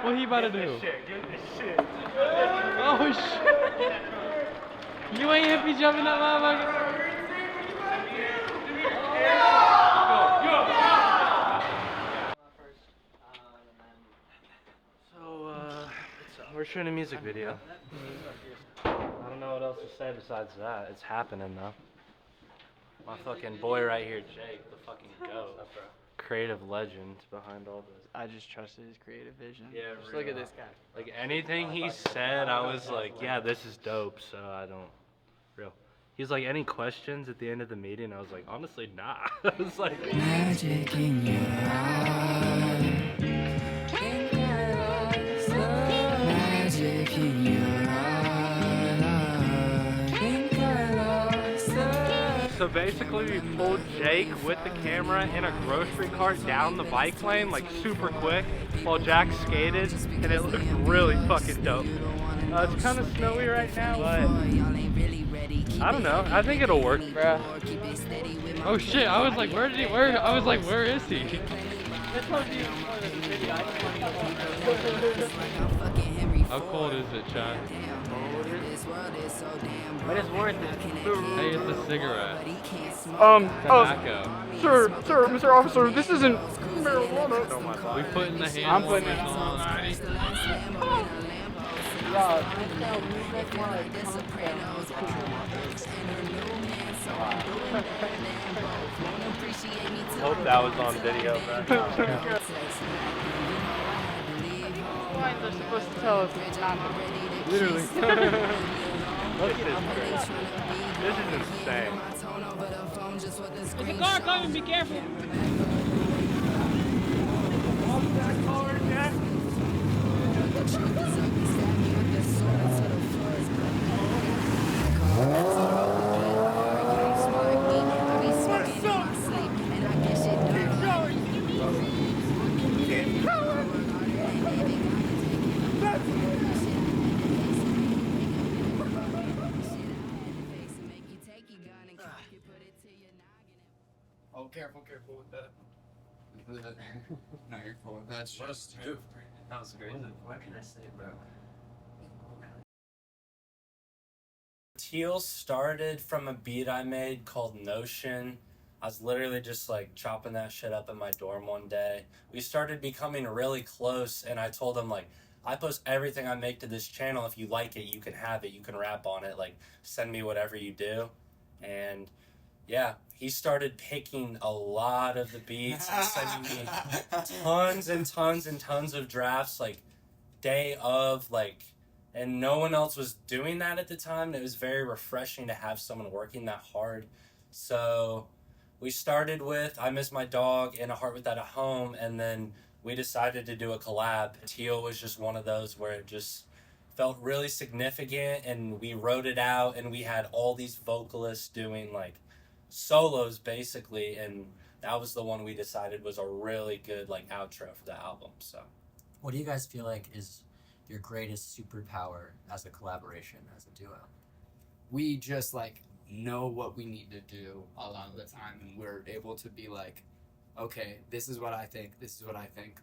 What he about to do? Get this shit. Oh shit! You ain't hippie jumping that motherfucker. So, we're shooting a music video. I don't know what else to say besides that. It's happening though. My fucking boy right here, Jake, the fucking goat. Creative legend behind all this. I just trusted his creative vision. Yeah, just look at this guy. Like anything he said, I was like, yeah, this is dope. So I don't. Real. He's like, any questions at the end of the meeting? I was like, honestly, nah. I was like, Magic in your eye. Magic in your eye. so basically we pulled Jake with the camera in a grocery cart down the bike lane, like super quick, while Jack skated, and it looked really fucking dope. It's kind of snowy right now, but I don't know. I think it'll work. Bruh. Oh shit! I was like, where is he? How cold is it, Chad? But it's worth it. Hey, it's a cigarette. Tobacco. Sir, Mr. Officer, this isn't marijuana. We put in the hand. I'm putting it on. Hope that was on video, bro. Lines are supposed to tell us it's not. Literally. This is crazy. This is insane. There's a car coming, be careful. Oh, careful with that. No, you're cool. That's just. That was great. What can I say, bro? TEAL started from a beat I made called Notion. I was literally just like chopping that shit up in my dorm one day. We started becoming really close, and I told him like, I post everything I make to this channel. If you like it, you can have it. You can rap on it. Like, send me whatever you do. And yeah, he started picking a lot of the beats and sending me tons and tons and tons of drafts, like day of, like, and no one else was doing that at the time. It was very refreshing to have someone working that hard. So we started with I Miss My Dog and A Heart Without a Home, and then we decided to do a collab. TEAL was just one of those where it just felt really significant, and we wrote it out, and we had all these vocalists doing like solos basically, and that was the one we decided was a really good like outro for the album. So what do you guys feel like is your greatest superpower as a collaboration, as a duo? We just like know what we need to do a lot of the time, and we're able to be like, okay, this is what I think,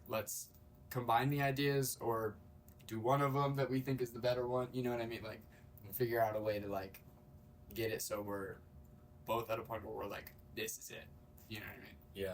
let's combine the ideas or do one of them that we think is the better one, you know what I mean? Like, figure out a way to like get it so we're both at a point where we're like, this is it, you know what I mean? yeah,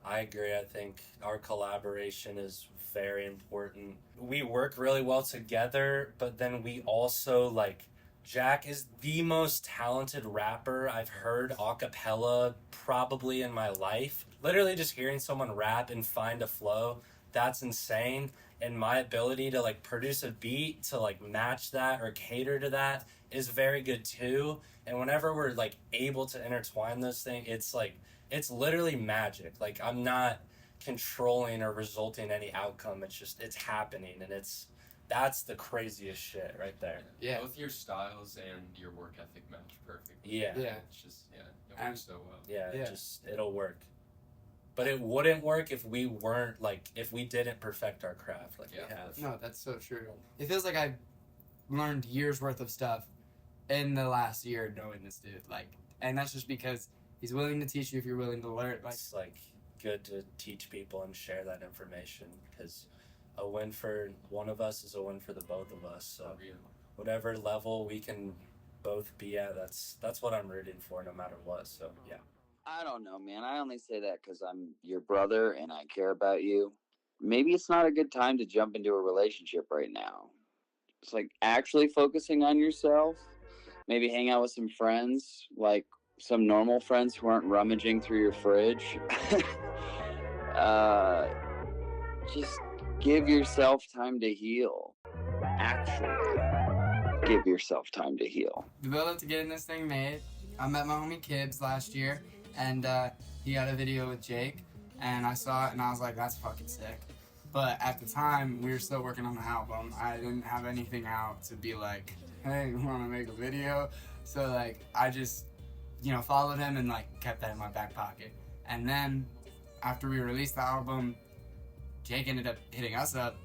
I agree. I think our collaboration is very important. We work really well together, but then we also like, Jack is the most talented rapper I've heard a cappella probably in my life. Literally just hearing someone rap and find a flow, that's insane. And my ability to like produce a beat to like match that or cater to that is very good too. And whenever we're like able to intertwine those things, it's like, it's literally magic. Like, I'm not controlling or resulting in any outcome. It's just, it's happening, and that's the craziest shit right there. Yeah. Both your styles and your work ethic match perfectly. Yeah. Yeah. It's just, it works so well. Yeah, Yeah. It'll work. But it wouldn't work if we weren't, like, if we didn't perfect our craft like we have. No, that's so true. It feels like I've learned years worth of stuff in the last year knowing this dude. Like, and that's just because he's willing to teach you if you're willing to learn. Like, It's, like, good to teach people and share that information, because a win for one of us is a win for the both of us. So Real. whatever level we can both be at, that's what I'm rooting for, no matter what. So yeah. I don't know, man. I only say that because I'm your brother and I care about you. Maybe it's not a good time to jump into a relationship right now. It's like actually focusing on yourself. Maybe hang out with some friends, like some normal friends who aren't rummaging through your fridge. Just give yourself time to heal. Actually, give yourself time to heal. The build up to getting this thing made, I met my homie Kibbs last year, and he had a video with Jake, and I saw it, and I was like, that's fucking sick. But at the time, we were still working on the album. I didn't have anything out to be like, hey, you want to make a video? So, like, I just, followed him and, like, kept that in my back pocket. And then, after we released the album, Jake ended up hitting us up,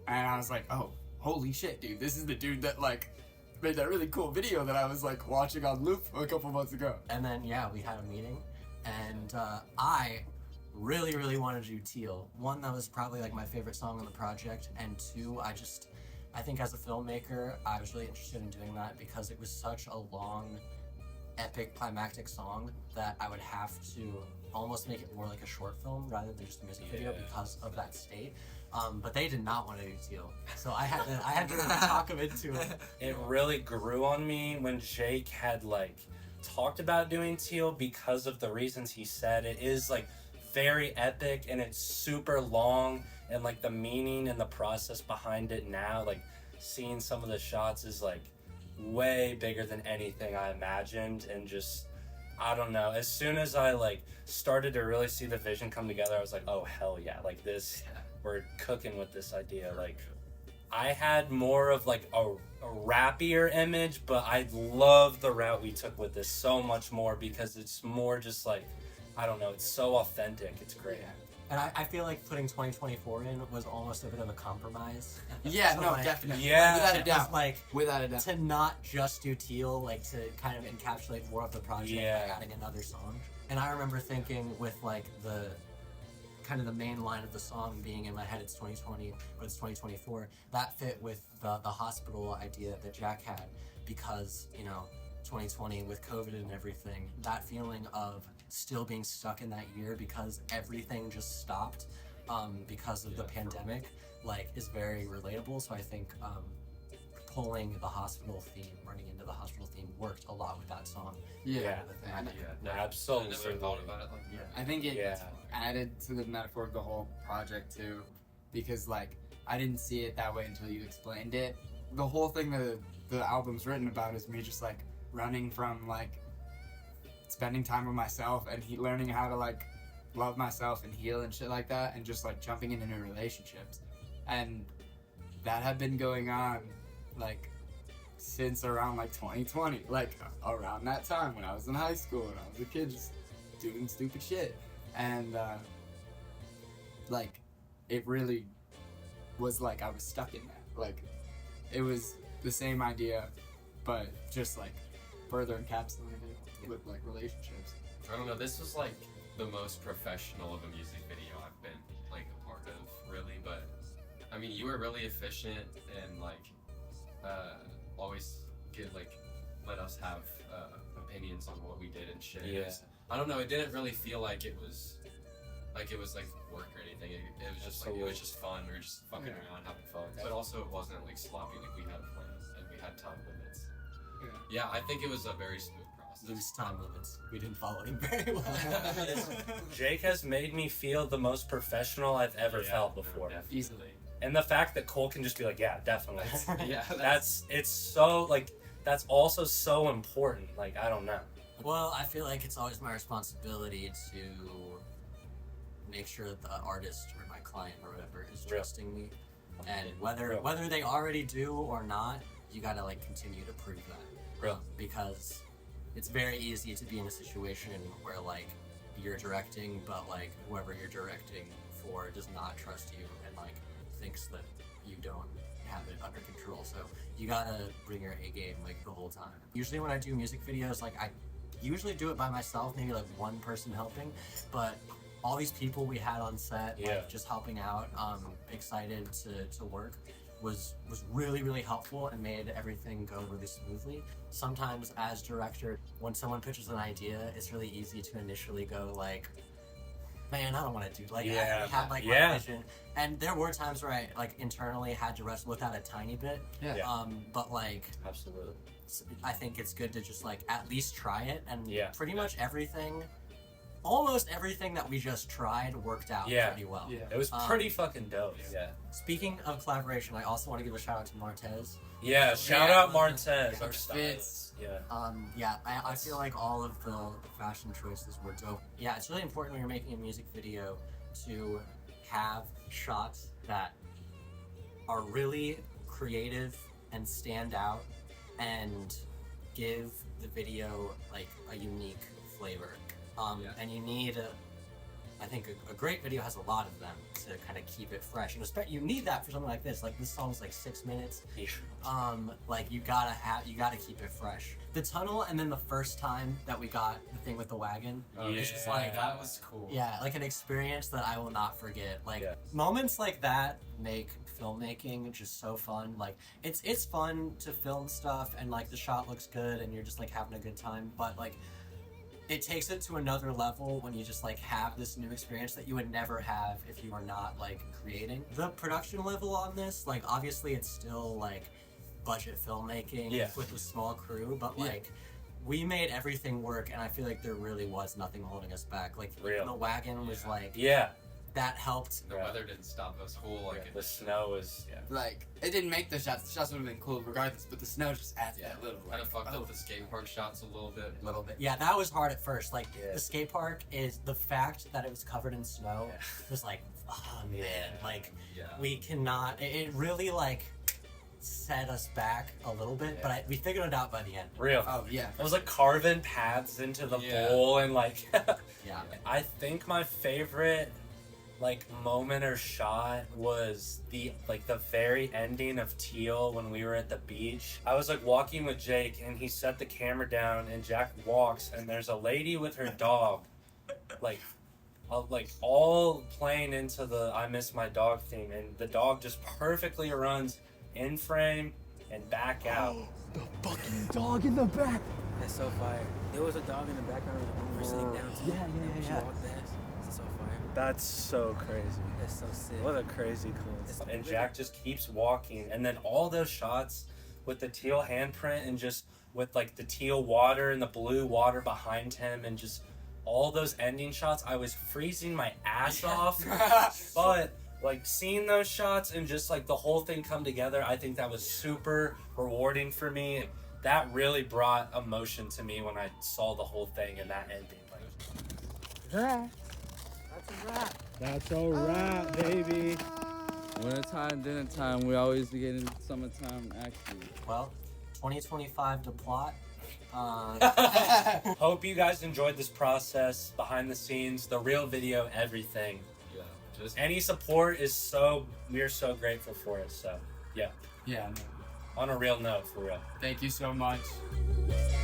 and I was like, oh, holy shit, dude, this is the dude that, like, made that really cool video that I was, like, watching on loop a couple months ago. And then, yeah, we had a meeting, and I really, really wanted to do TEAL. One, that was probably, like, my favorite song on the project, and two, I think as a filmmaker, I was really interested in doing that because it was such a long, epic, climactic song that I would have to almost make it more like a short film rather than just a music video because of that state. But they did not want to do TEAL, so I had to really talk them into it. It really grew on me when Jake had like talked about doing TEAL because of the reasons he said. It is like very epic and it's super long, and like the meaning and the process behind it now, like seeing some of the shots is like way bigger than anything I imagined. And just, I don't know, as soon as I like started to really see the vision come together, I was like, oh hell yeah, like this, we're cooking with this idea. Like I had more of like a rappier image, but I love the route we took with this so much more because it's more just like, I don't know, it's so authentic. It's great. And I feel like putting 2024 in was almost a bit of a compromise. Yeah, So, no, like, definitely. Yeah. Without a It doubt. was like Without a doubt. to not just do TEAL, like to kind of encapsulate more of the project Yeah. by adding another song. And I remember thinking with like the kind of the main line of the song being in my head, it's 2020 or it's 2024, that fit with the hospital idea that Jack had because, 2020 with COVID and everything, that feeling of still being stuck in that year because everything just stopped because of the pandemic, like, is very relatable. So I think pulling the hospital theme, running into the hospital theme worked a lot with that song. Yeah. Yeah, no, Absolutely. I never thought about it like that. I think it Yeah. added to the metaphor of the whole project too, because like I didn't see it that way until you explained it. The whole thing that the album's written about is me just like running from like spending time with myself and learning how to like love myself and heal and shit like that, and just like jumping into new relationships, and that had been going on like since around like 2020, like around that time when I was in high school and I was a kid just doing stupid shit. And like it really was like I was stuck in that. Like it was the same idea but just like further encapsulated with like relationships. I don't know, this was like the most professional of a music video I've been like a part of, really. But I mean, you were really efficient and like always let us have opinions on what we did and shit. Yeah. I don't know, it didn't really feel like it was like work or anything. It was just like, it was just fun. We were just fucking around, having fun. But also it wasn't like sloppy, like we had a plan and we had time limits. Yeah, I think it was a very smooth process. Loose time limits. We didn't follow him very well. Jake has made me feel the most professional I've ever felt before. Definitely. Easily. And the fact that Cole can just be like, yeah, definitely. Yeah, It's so, like, that's also so important. Like, I don't know. Well, I feel like it's always my responsibility to make sure that the artist or my client or whatever is Real. trusting me. And whether Real. they already do or not, you gotta like continue to prove that. Real. Because it's very easy to be in a situation where like you're directing, but like whoever you're directing for does not trust you and like thinks that you don't have it under control. So you gotta bring your A game like the whole time. Usually when I do music videos, like I usually do it by myself, maybe like one person helping, but all these people we had on set, Yeah. like just helping out, excited to work, was really, really helpful and made everything go really smoothly. Sometimes as director, when someone pitches an idea, it's really easy to initially go like, man, I don't want to do, like, Yeah. I have like Yeah. my vision. And there were times where I like internally had to wrestle with that a tiny bit. Yeah. But like, Absolutely. I think it's good to just like at least try it, and Yeah. pretty much everything, almost everything that we just tried worked out Yeah. pretty well. Yeah. It was pretty fucking dope. Yeah. Speaking of collaboration, I also want to give a shout out to Martez. Yeah. Shout Yeah. out Martez, our Fits. stylist. Yeah. Yeah, I feel like all of the fashion choices were dope. Yeah, it's really important when you're making a music video to have shots that are really creative and stand out and give the video like a unique flavor. And you need I think a great video has a lot of them to kind of keep it fresh. And you need that for something like this. Like this song's like 6 minutes. Like you gotta keep it fresh. The tunnel, and then the first time that we got the thing with the wagon, it's just like that was cool. yeah, like an experience that I will not forget. Like Yeah. moments like that make filmmaking just so fun. Like it's fun to film stuff and like the shot looks good and you're just like having a good time, but like it takes it to another level when you just like have this new experience that you would never have if you were not like creating. The production level on this, like obviously it's still like budget filmmaking Yeah. with a small crew, but Yeah. like we made everything work, and I feel like there really was nothing holding us back. Like Real. the wagon was Yeah. like Yeah. that helped. The Yeah. weather didn't stop us cool. Like The snow was. Yeah. Like it didn't make the shots. The shots would have been cool regardless, but the snow just adds yeah, that little. kind of fucked oh, up the skate park shots a little bit. A little bit. Yeah, that was hard at first. Like Yeah. the skate park is the fact that it was covered in snow Yeah. was like, oh man, Yeah. like Yeah. we cannot. It really like set us back a little bit, Yeah. but we figured it out by the end. Real. Oh yeah. I was like carving paths into the Yeah. bowl and like. Yeah. I think my favorite like moment or shot was the very ending of TEAL when we were at the beach. I was like walking with Jake and he set the camera down and Jack walks and there's a lady with her dog like all playing into the I Miss My Dog theme, and the dog just perfectly runs in frame and back out. That's so fire. There was a dog in the background when we were sitting down too. Yeah. She walked past. That's so fire. That's so crazy. That's so sick. What a crazy coincidence. And Jack just keeps walking, and then all those shots with the TEAL handprint and just with like the teal water and the blue water behind him and just all those ending shots, I was freezing my ass off. But like seeing those shots and just like the whole thing come together, I think that was super rewarding for me. That really brought emotion to me when I saw the whole thing and that ending. Like, That's a wrap, baby. Wintertime, dinner time, we always get in summertime action. Well, 2025 to plot. hope you guys enjoyed this process, behind the scenes, the real video, everything. Yeah. Just Any support is we're so grateful for it. So yeah, Yeah. on a real note, for real. Thank you so much. Stay